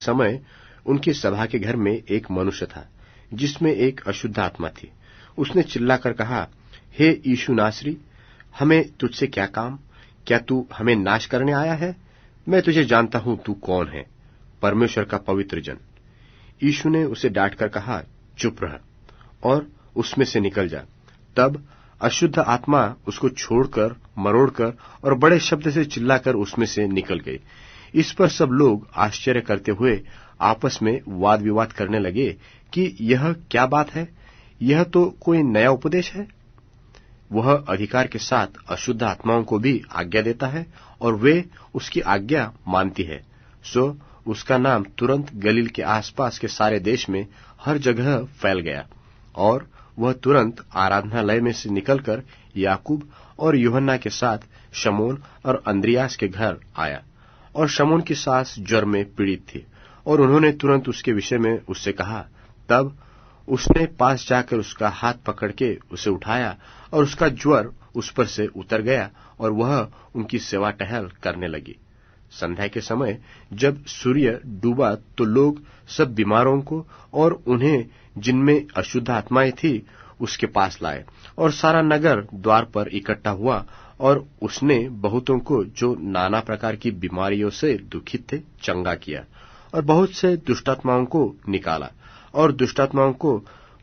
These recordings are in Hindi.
समय उनकी सभा के घर में एक मनुष्य था जिसमें एक अशुद्ध आत्मा थी। उसने चिल्लाकर कहा, हे यीशु नासरी, हमें तुझसे क्या काम? क्या तू हमें नाश करने आया है? मैं तुझे जानता हूं तू कौन है, परमेश्वर का पवित्र जन। यीशु ने उसे डांटकर कहा, चुप रह और उसमें से निकल जा। तब अशुद्ध आत्मा उसको छोड़कर, मरोड़कर और बड़े शब्द से चिल्लाकर उसमें से निकल गई। इस पर सब लोग आश्चर्य करते हुए आपस में वाद विवाद करने लगे कि यह क्या बात है? यह तो कोई नया उपदेश है। वह अधिकार के साथ अशुद्ध आत्माओं को भी आज्ञा देता है और वे उसकी आज्ञा मानती है। सो उसका नाम तुरंत गलील के आसपास के सारे देश में हर जगह फैल गया और वह तुरंत आराधनालय में से निकलकर याकूब और यूहन्ना के साथ शमौन और अंद्रियास के घर आया। और शमौन की सास ज्वर में पीड़ित थी और उन्होंने तुरंत उसके विषय में उससे कहा। तब उसने पास जाकर उसका हाथ पकड़ के उसे उठाया और उसका ज्वर उस पर से उतर गया और वह उनकी सेवा टहल करने लगी। संध्या के समय जब सूर्य डूबा तो लोग सब बीमारों को और उन्हें जिनमें अशुद्ध आत्माएं थी उसके पास लाए और सारा नगर द्वार पर इकट्ठा हुआ और उसने बहुतों को जो नाना प्रकार की बीमारियों से दुखित थे चंगा किया और बहुत से दुष्टात्माओं को निकाला और दुष्टात्माओं को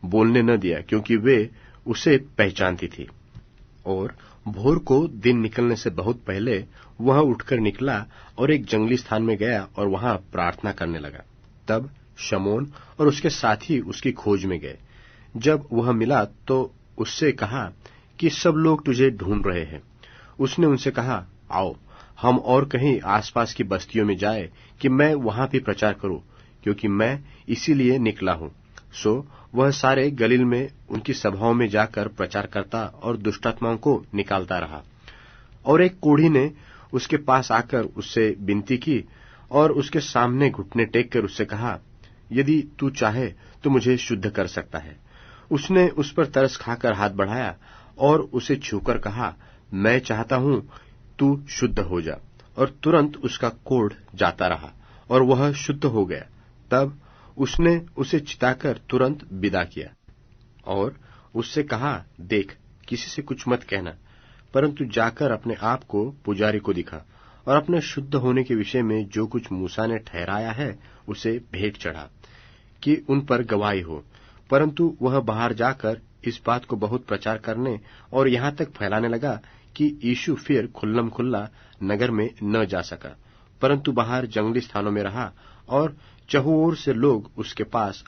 बोलने न दिया क्योंकि वे उसे पहचानती थी। और भोर को दिन निकलने से बहुत पहले वह उठकर निकला और एक जंगली स्थान में गया और वहां प्रार्थना करने लगा। तब शमौन और उसके साथी उसकी खोज में गए। जब वह मिला तो उससे कहा कि सब लोग तुझे ढूंढ रहे हैं। उसने उनसे कहा, आओ हम और कहीं आसपास की बस्तियों में जाए कि मैं वहां भी प्रचार करूं, क्योंकि मैं इसीलिए निकला हूं। सो वह सारे गलील में उनकी सभाओं में जाकर प्रचार करता और दुष्टात्माओं को निकालता रहा। और एक कोढ़ी ने उसके पास आकर उससे विनती की और उसके सामने घुटने टेक कर उससे कहा, यदि तू चाहे तो मुझे शुद्ध कर सकता है। उसने उस पर तरस खाकर हाथ बढ़ाया और उसे छूकर कहा, मैं चाहता हूं तू शुद्ध हो जा। और तुरंत उसका कोढ़ जाता रहा और वह शुद्ध हो गया। तब उसने उसे चिताकर तुरंत विदा किया और उससे कहा, देख, किसी से कुछ मत कहना, परंतु जाकर अपने आप को पुजारी को दिखा और अपने शुद्ध होने के विषय में जो कुछ मूसा ने ठहराया है उसे भेंट चढ़ा कि उन पर गवाही हो। परंतु वह बाहर जाकर इस बात को बहुत प्रचार करने और यहां तक फैलाने लगा कि यीशु फिर खुल्लम खुल्ला नगर में न जा सका, परंतु बाहर जंगली स्थानों में रहा और चहुओर से लोग उसके पास